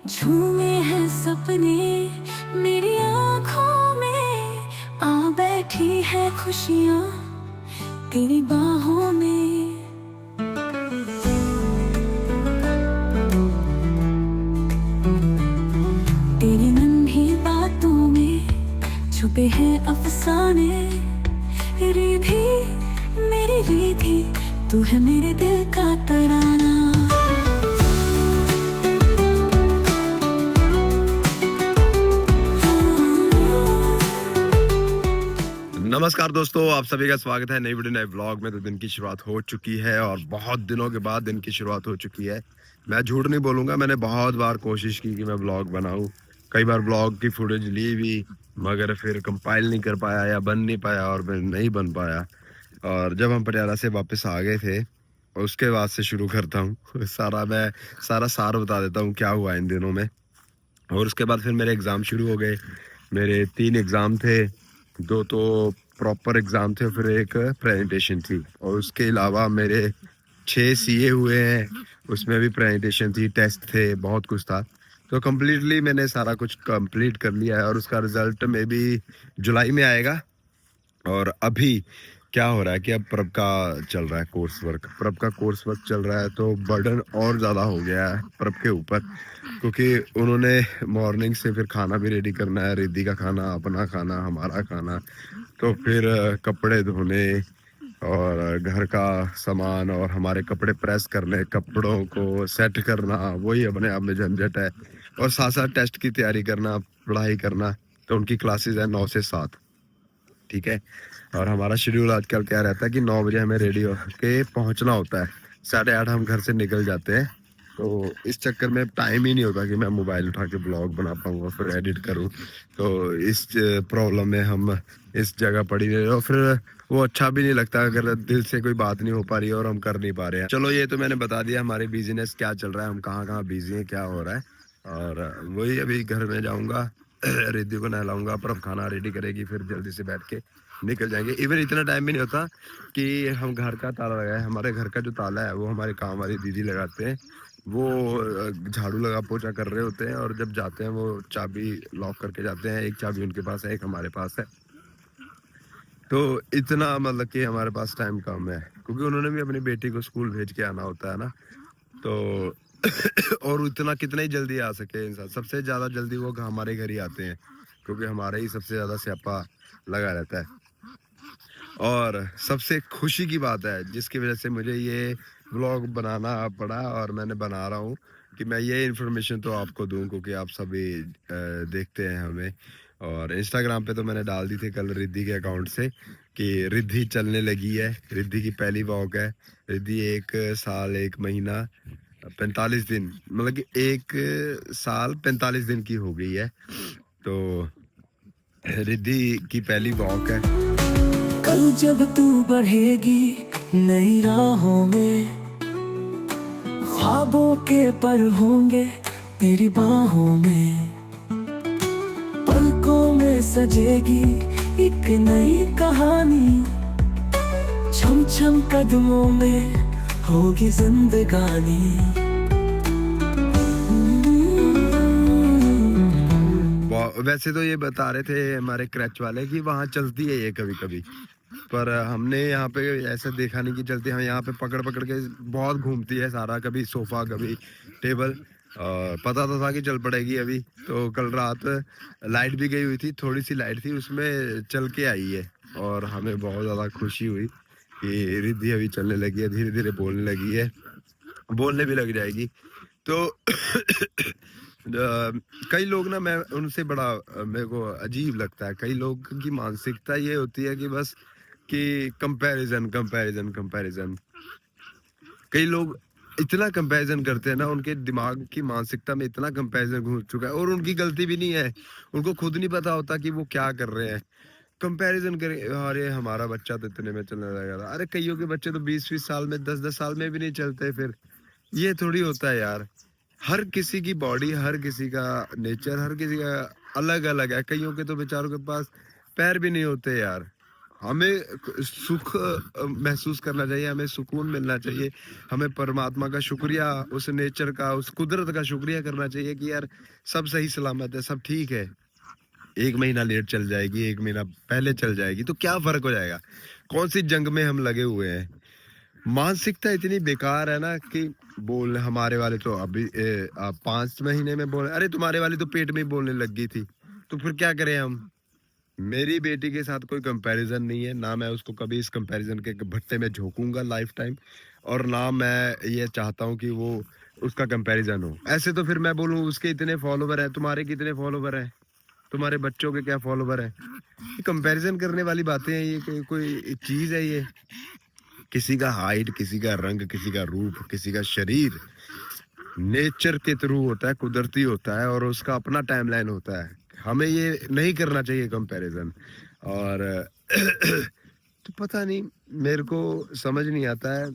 झूमे हैं सपने मेरी आँखों में, आ बैठी है खुशियाँ तेरी बाहों में। तेरी नन्ही बातों में छुपे हैं अफसाने, रिधि मेरी रिधि तू है मेरे दिल का तराना। नमस्कार दोस्तों, आप सभी का स्वागत है नई वीडियो नए व्लॉग में। तो दिन की शुरुआत हो चुकी है और बहुत दिनों के बाद दिन की शुरुआत हो चुकी है। मैं झूठ नहीं बोलूँगा, मैंने बहुत बार कोशिश की कि मैं व्लॉग बनाऊँ। कई बार व्लॉग की फुटेज ली भी, मगर फिर कंपाइल नहीं कर पाया या बन नहीं पाया और मैं नहीं बन पाया। और जब हम पटियाला से वापस आ गए थे, उसके बाद से शुरू करता हूँ सारा सार बता देता हूँ क्या हुआ इन दिनों में। और उसके बाद फिर मेरे एग्ज़ाम शुरू हो गए। मेरे 3 एग्ज़ाम थे, 2 तो प्रॉपर एग्ज़ाम थे, फिर एक प्रेजेंटेशन थी। और उसके अलावा मेरे 6 सीए हुए हैं, उसमें भी प्रेजेंटेशन थी, टेस्ट थे, बहुत कुछ था। तो कंप्लीटली मैंने सारा कुछ कंप्लीट कर लिया है और उसका रिज़ल्ट मे बी जुलाई में आएगा। और अभी क्या हो रहा है कि अब प्रब का चल रहा है कोर्स वर्क। प्रब का कोर्स वर्क चल रहा है तो बर्डन और ज़्यादा हो गया है प्रब के ऊपर, क्योंकि उन्होंने मॉर्निंग से फिर खाना भी रेडी करना है, रिद्धि का खाना, अपना खाना, हमारा खाना। तो फिर कपड़े धोने और घर का सामान और हमारे कपड़े प्रेस करने, कपड़ों को सेट करना, वही अपने आप में झंझट है। और साथ साथ टेस्ट की तैयारी करना, पढ़ाई करना। तो उनकी क्लासेस है 9 से 7, ठीक है। और हमारा शेड्यूल आजकल क्या रहता है कि 9 बजे हमें रेडी होके पहुंचना होता है, 8:30 हम घर से निकल जाते हैं। तो इस चक्कर में टाइम ही नहीं होता कि मैं मोबाइल उठा के ब्लॉग बना पाऊँ और फिर एडिट करूँ। तो इस प्रॉब्लम में हम इस जगह पड़ी रहे और फिर वो अच्छा भी नहीं लगता अगर दिल से कोई बात नहीं हो पा रही है और हम कर नहीं पा रहे हैं। चलो, ये तो मैंने बता दिया हमारे बिजनेस क्या चल रहा है, हम कहाँ कहाँ बिजी हैं, क्या हो रहा है। और वही अभी घर में जाऊँगा, रिद्धि को नहलाऊंगा, पर अब खाना रेडी करेगी, फिर जल्दी से बैठ के निकल जाएंगे। इवन इतना टाइम भी नहीं होता कि हम घर का ताला लगाए। हमारे घर का जो ताला है वो हमारे काम वाली दीदी लगाते हैं। वो झाड़ू लगा पोछा कर रहे होते हैं और जब जाते हैं वो चाबी लॉक करके जाते हैं। एक चाबी उनके पास है, एक हमारे पास है। तो इतना मतलब कि हमारे पास टाइम कम है, क्योंकि उन्होंने भी अपनी बेटी को स्कूल भेज के आना होता है ना। तो और इतना कितना ही जल्दी आ सके इंसान, सबसे ज़्यादा जल्दी वो हमारे घर ही आते हैं, क्योंकि हमारे ही सबसे ज़्यादा स्यापा लगा रहता है। और सबसे खुशी की बात है जिसकी वजह से मुझे ये व्लॉग बनाना पड़ा और मैंने बना रहा हूँ कि मैं ये इन्फॉर्मेशन तो आपको दूं, क्योंकि आप सभी देखते हैं हमें। और इंस्टाग्राम पे तो मैंने डाल दी थी कल रिद्धि के अकाउंट से कि रिद्धि चलने लगी है। रिद्धि की पहली वॉक है। रिद्धि 1 साल 1 महीना 45 दिन, मतलब कि 1 साल 45 दिन की हो गई है। तो रिद्धि की पहली वॉक है। कल जब तू बढ़ेगी नई राहों में, ख्वाबों के पर होंगे तेरी बाहों में, पलकों में सजेगी एक नई कहानी, छम छम कदमों में होगी जिंदगानी। वैसे तो ये बता रहे थे हमारे क्रच वाले कि वहाँ चलती है ये कभी कभी, पर हमने यहाँ पे ऐसा देखा नहीं कि चलती। हम यहाँ पे पकड़ पकड़ के बहुत घूमती है सारा, कभी सोफा कभी टेबल। पता तो था कि चल पड़ेगी अभी। तो कल रात लाइट भी गई हुई थी, थोड़ी सी लाइट थी, उसमें चल के आई है। और हमें बहुत ज़्यादा खुशी हुई कि रिद्धि अभी चलने लगी है, धीरे धीरे बोलने लगी है, बोलने भी लग जाएगी। तो कई लोग ना, मैं उनसे बड़ा मेरे को अजीब लगता है। कई लोग की मानसिकता ये होती है कि बस कि कंपैरिजन कंपैरिजन कंपैरिजन। कई लोग इतना कंपैरिजन करते हैं ना, उनके दिमाग की मानसिकता में इतना कंपैरिजन घुस चुका है और उनकी गलती भी नहीं है। उनको खुद नहीं पता होता कि वो क्या कर रहे हैं। कंपैरिजन करें, अरे हमारा बच्चा तो इतने में चलने लगा था। अरे कईयों के बच्चे तो 20-20 साल में, 10-10 साल में भी नहीं चलते। फिर ये थोड़ी होता है यार। हर किसी की बॉडी, हर किसी का नेचर, हर किसी का अलग अलग है। कईयों के तो बेचारों के पास पैर भी नहीं होते यार। हमें सुख महसूस करना चाहिए, हमें सुकून मिलना चाहिए, हमें परमात्मा का शुक्रिया, उस नेचर का, उस कुदरत का शुक्रिया करना चाहिए कि यार सब सही सलामत है, सब ठीक है। 1 महीना लेट चल जाएगी, 1 महीना पहले चल जाएगी, तो क्या फ़र्क हो जाएगा? कौन-सी जंग में हम लगे हुए हैं? मानसिकता इतनी बेकार है ना कि बोल हमारे वाले तो अभी 5 महीने में बोल अरे तुम्हारे वाली तो पेट में ही बोलने लग गई थी। तो फिर क्या करें हम? मेरी बेटी के साथ कोई कंपैरिज़न नहीं है, ना मैं उसको कभी इस कंपैरिज़न के भट्टे में झोंकूँगा लाइफ़ टाइम और ना मैं ये चाहता हूँ कि वो उसका कंपैरिज़न हो। ऐसे तो फिर मैं बोलूँ उसके इतने फॉलोवर हैं, तुम्हारे कितने फॉलोवर हैं? तुम्हारे बच्चों के क्या फॉलोवर हैं? ये कंपैरिज़न करने वाली बातें हैं, ये कोई कोई चीज़ है ये? किसी का हाइट, किसी का रंग, किसी का रूप, किसी का शरीर नेचर के थ्रू होता है, कुदरती होता है और उसका अपना टाइमलाइन होता है। हमें ये नहीं करना चाहिए कंपैरिज़न और तो पता नहीं मेरे को समझ नहीं आता है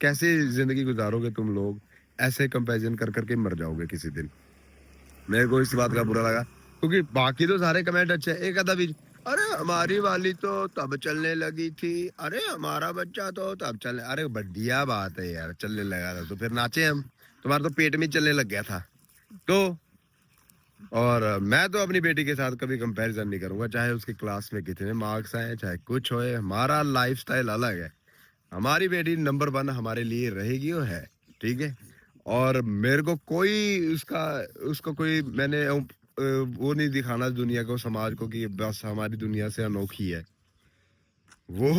कैसे ज़िंदगी गुज़ारोगे तुम लोग? ऐसे कंपैरिज़न कर के मर जाओगे किसी दिन। मेरे को इस बात का बुरा लगा क्योंकि बाकी तो सारे कमेंट अच्छे हैं। एक आधा भी अरे हमारी वाली तो तब चलने लगी थी, अरे हमारा बच्चा तो तब चलने अरे बढ़िया बात है यार चलने लगा था तो फिर नाचे हम। तुम्हारा तो पेट में ही चलने लग गया था। तो और मैं तो अपनी बेटी के साथ कभी कंपैरिजन नहीं करूंगा चाहे उसकी क्लास में कितने मार्क्स आए चाहे कुछ होए हमारा लाइफस्टाइल अलग है। हमारी बेटी नंबर 1 हमारे लिए रहेगी वो है ठीक है। और मेरे को कोई उसका उसको कोई मैंने वो नहीं दिखाना दुनिया को समाज को कि बस हमारी दुनिया से अनोखी है। वो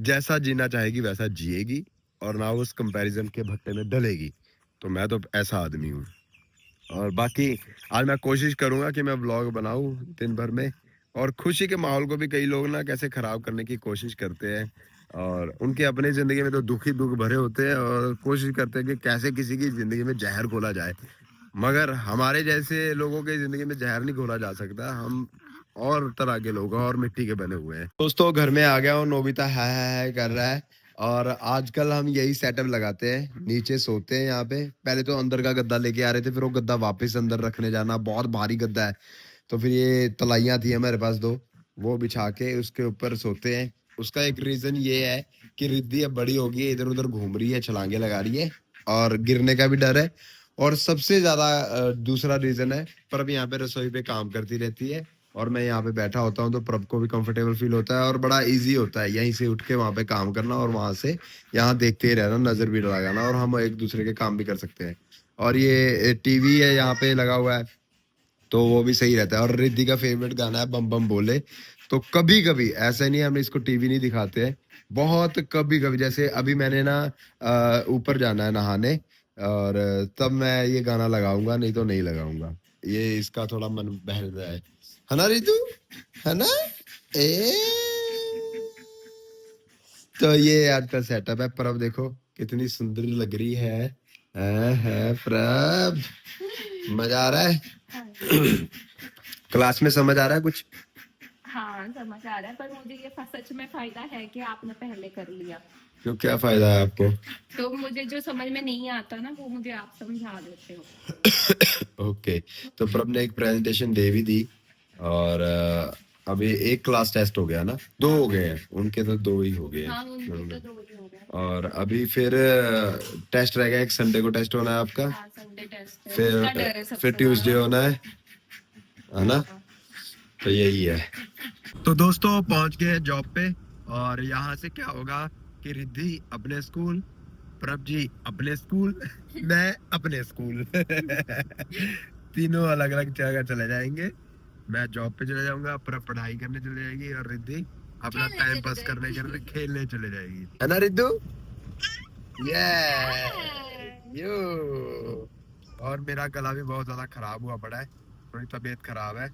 जैसा जीना चाहेगी वैसा जिएगी और ना उस कंपैरिजन के भट्टे में डलेगी। तो मैं तो ऐसा आदमी हूँ और बाकी आज मैं कोशिश करूंगा कि मैं व्लॉग बनाऊं दिन भर में और खुशी के माहौल को भी कई लोग ना कैसे खराब करने की कोशिश करते हैं और उनके अपने जिंदगी में तो दुख ही दुख भरे होते हैं और कोशिश करते हैं कि कैसे किसी की जिंदगी में जहर घोला जाए। मगर हमारे जैसे लोगों की जिंदगी में जहर नहीं घोला जा सकता। हम और तरह के लोग हैं और मिट्टी के बने हुए हैं। दोस्तों घर में आ गया हूँ नोबिता है कर रहा है और आजकल हम यही सेटअप लगाते हैं नीचे सोते हैं यहाँ पे। पहले तो अंदर का गद्दा लेके आ रहे थे फिर वो गद्दा वापस अंदर रखने जाना बहुत भारी गद्दा है। तो फिर ये तलाइयाँ थी हमारे पास 2 वो बिछा के उसके ऊपर सोते हैं। उसका एक रीजन ये है कि रिद्धि अब बड़ी हो गई है इधर उधर घूम रही है छलांगे लगा रही है और गिरने का भी डर है। और सबसे ज्यादा दूसरा रीजन है प्रभ यहाँ पे रसोई पे काम करती रहती है और मैं यहाँ पे बैठा होता हूँ तो प्रभ को भी कंफर्टेबल फील होता है और बड़ा इजी होता है यहीं से उठ के वहां पे काम करना और वहां से यहाँ देखते ही रहना नजर भी लगाना और हम एक दूसरे के काम भी कर सकते हैं। और ये टीवी है यहाँ पे लगा हुआ है तो वो भी सही रहता है। और रिद्धि का फेवरेट गाना है बम बम बोले। तो कभी कभी ऐसा नहीं हम इसको टीवी नहीं दिखाते हैं बहुत कभी कभी जैसे अभी मैंने ना ऊपर जाना है नहाने और तब मैं ये गाना लगाऊंगा नहीं तो नहीं लगाऊंगा। ये इसका थोड़ा मन बहल रहा है ना रितु है ना ए तो ये आज का सेटअप है। प्रभ देखो कितनी सुंदर लग रही है प्रभ मजा आ रहा है क्लास में समझ आ रहा है कुछ। हाँ समझ आ रहा है पर मुझे ये सच में फायदा है कि आपने पहले कर लिया। क्यों क्या फायदा है आपको? तो मुझे जो समझ में नहीं आता ना वो मुझे आप समझा देते हो। ओके तो प्रभ ने एक प्रेजेंटेशन दे भी दी और अभी एक क्लास टेस्ट हो गया ना 2 हो गए हैं उनके तो 2 ही हो गए हैं। हाँ उनके तो 2 ही हो गए और अभी फिर टेस्ट रहेगा एक संडे को टेस्ट होना है आपका। हाँ संडे टेस्ट है उसका डर है सबसे फिर ट्यूसडे होना है ना। तो यही है। तो दोस्तों पहुंच गए जॉब पे और यहाँ से क्या होगा कि रिद्धि अपने स्कूल प्रभ जी अपने स्कूल मैं अपने स्कूल तीनों अलग अलग जगह चले जाएंगे। मैं जॉब पे चले जाऊंगा प्रभ पढ़ाई करने चले जाएगी और रिद्धि अपना टाइम पास करने के लिए खेलने चले जाएगी है ना रिद्धु यो। और मेरा गला भी बहुत ज्यादा खराब हुआ पड़ा है थोड़ी तबीयत खराब है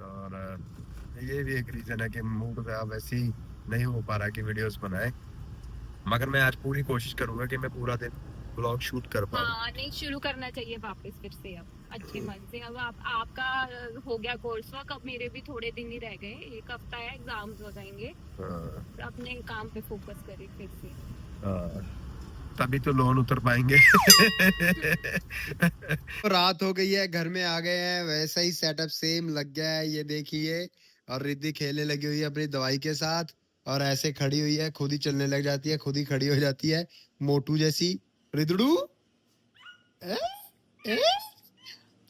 और ये भी एक रीजन है कि मूड वैसे ही नहीं हो पा रहा कि वीडियोस बनाए। मगर मैं आज पूरी कोशिश करूंगा कि मैं पूरा दिन ब्लॉग शूट कर पाऊँ। हाँ नहीं शुरू करना चाहिए वापस फिर से अब अच्छे मन से। अब आपका हो गया कोर्स वर्क अब मेरे भी थोड़े दिन ही रह गए 1 हफ्ता है एग्जाम्स हो जाएंगे। तो अपने काम पे फोकस करें फिर से। तभी तो लोन उतर पाएंगे रात हो गई है घर में आ गए हैं वैसा ही सेटअप सेम लग गया है ये देखिए और रिद्धि खेलने लगी हुई है अपनी दवाई के साथ, और ऐसे खड़ी हुई है, खुद ही चलने लग जाती है, खुद ही खड़ी हो जाती है मोटू जैसी। रिद्धड़ू ए? ए?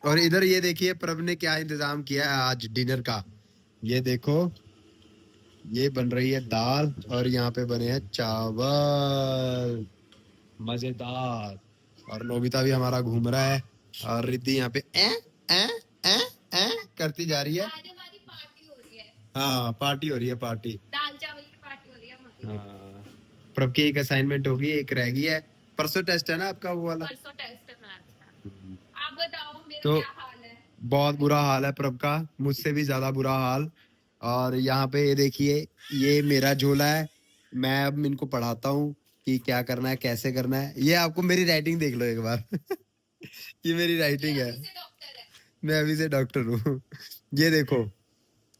और इधर ये देखिए प्रभ ने क्या इंतजाम किया है आज डिनर का। ये देखो, ये बन रही है दाल और यहाँ पे बने हैं चावल मजेदार। और नोबिता भी हमारा घूम रहा है और रिद्धि यहाँ पे ए ए ए ए करती जा रही है। आज हमारी पार्टी हो रही है। हाँ पार्टी हो रही है, पार्टी। दाल चावल की पार्टी हो रही है हमारी। हाँ, प्रभ की एक असाइनमेंट होगी, एक रह गई है। परसों टेस्ट है ना आपका वो वाला? परसों टेस्ट है मैथ्स का। आप बताओ मेरा तो क्या हाल है? बहुत बुरा हाल है प्रभ का, मुझसे भी ज्यादा बुरा हाल। और यहाँ पे ये देखिए, ये मेरा झोला है। मैं अब इनको पढ़ाता हूँ कि क्या करना है, कैसे करना है। ये आपको मेरी राइटिंग देख लो एक बार। ये मेरी राइटिंग है, अभी से डॉक्टर है। मैं अभी से डॉक्टर हूँ। ये देखो,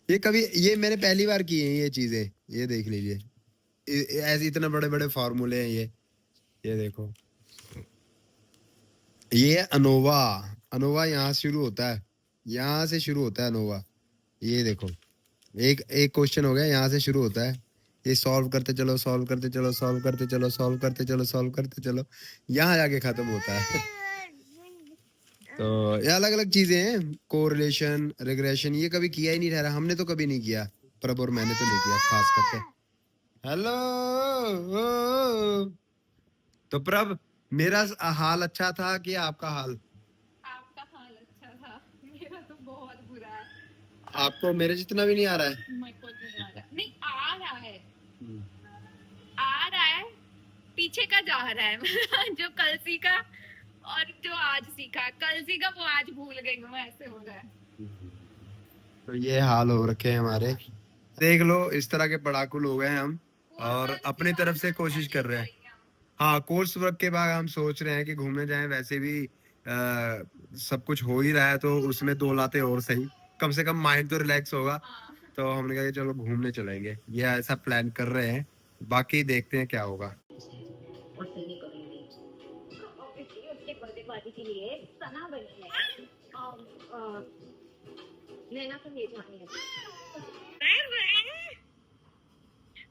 ये मैंने पहली बार की है ये चीजें, ये देख लीजिए। ऐसे इतने बड़े बड़े फॉर्मूले हैं ये देखो। ये अनोवा, अनोवा यहाँ शुरू होता है, यहाँ से शुरू होता है अनोवा। ये देखो, एक एक क्वेश्चन हो गया, यहाँ से शुरू होता है। ये सॉल्व करते चलो, सॉल्व करते चलो, सॉल्व करते चलो, सॉल्व करते चलो, सॉल्व करते चलो, यहाँ जाके खत्म होता है। तो ये अलग अलग चीजें हैं, कोरिलेशन, रिग्रेशन, ये कभी किया ही नहीं ठहरा, हमने तो कभी नहीं किया, प्रभ और मैंने तो नहीं किया खास करके। हेलो। तो प्रभ, मेरा हाल अच्छा था कि आपका हाल? आपका हाल अच्छा था, मेरा तो बहुत बुरा है। आपको मेरे जितना भी नहीं आ रहा है? मेरे को नहीं आ रहा, नहीं आ रहा है, आ रहा है, पीछे का जा रहा है। जो कल सीखा और जो आज सीखा, कल सीखा वो आज भूल गई हूँ, ऐसे हो रहा है। तो ये हाल हो रखे हैं हमारे। देख लो, इस तरह के पढ़ाकू लोग हैं हम, और अपनी तरफ से कोशिश कर रहे हैं। हाँ, कोर्स वर्क के बाद हम सोच रहे हैं कि घूमने जाएं। वैसे भी सब कुछ हो ही रहा है, तो उसमें 2 लाते और सही, कम से कम माइंड तो रिलैक्स होगा। तो हमने कहा कि चलो घूमने चलेंगे, ये ऐसा प्लान कर रहे हैं, बाकी देखते हैं क्या होगा। उसके बर्थडे पार्टी के लिए सना बनी है, नैना तो ये जानी है।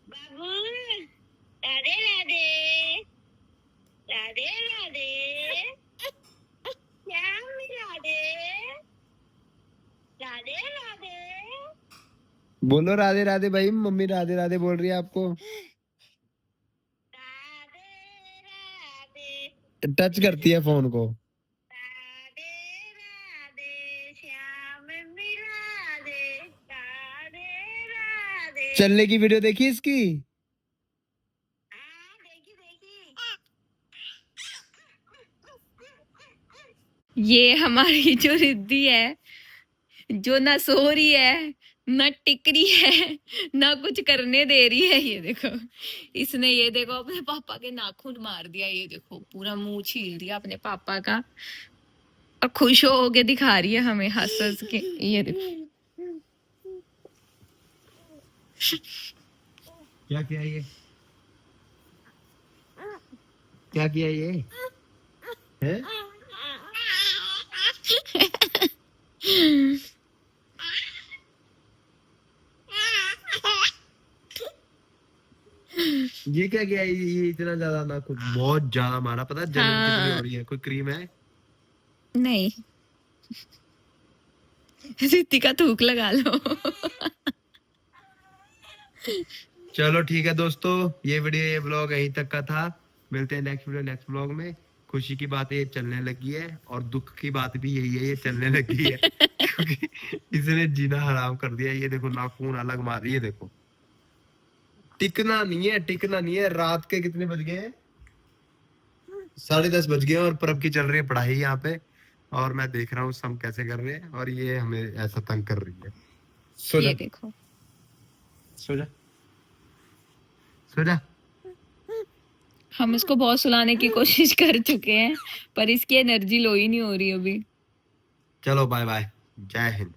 बाबू राधे राधे, राधे राधे, श्याम राधे, राधे राधे। बोलो राधे राधे भाई, मम्मी राधे राधे बोल रही है आपको। राधे राधे, टच करती है फोन को। राधे राधे, श्याम राधे, राधे राधे। चलने की वीडियो देखी इसकी? देखी देखी। ये हमारी जो रिद्धि है, जो ना सो रही है, ना टिक रही है, ना कुछ करने दे रही है। ये देखो, इसने ये देखो अपने पापा के नाखून मार दिया। ये देखो, पूरा मुंह छील दिया अपने पापा का, और खुश हो के दिखा रही है हमें हंस हंस के। ये देखो, क्या किया ये, क्या किया ये है? ये क्या किया ये इतना ज्यादा ना, कुछ बहुत ज्यादा मारा, पता है जलन कितनी हो रही है? कोई क्रीम है? नहीं, रिद्धि का थूक लगा लो। चलो ठीक है दोस्तों, ये वीडियो, ये ब्लॉग यहीं तक का था। मिलते हैं नेक्स्ट वीडियो, नेक्स्ट ब्लॉग में। खुशी की बात ये चलने लगी है, और दुख की बात भी यही है, ये चलने लगी है। क्योंकि इसने जीना हराम कर दिया। ये देखो, नाखून अलग मार रही है, देखो, टिकना नहीं है, टिकना नहीं है। रात के कितने बज गए हैं? 10:30 बज गए, और प्रभ की चल रही है पढ़ाई यहाँ पे, और मैं देख रहा हूँ सम कैसे कर रहे हैं, और ये हमें ऐसा तंग कर रही है। सो जा, ये देखो, सो जा, सो जा। हम इसको बहुत सुलाने की कोशिश कर चुके हैं, पर इसकी एनर्जी लो ही नहीं हो रही अभी। चलो बाय बाय, जय हिंद।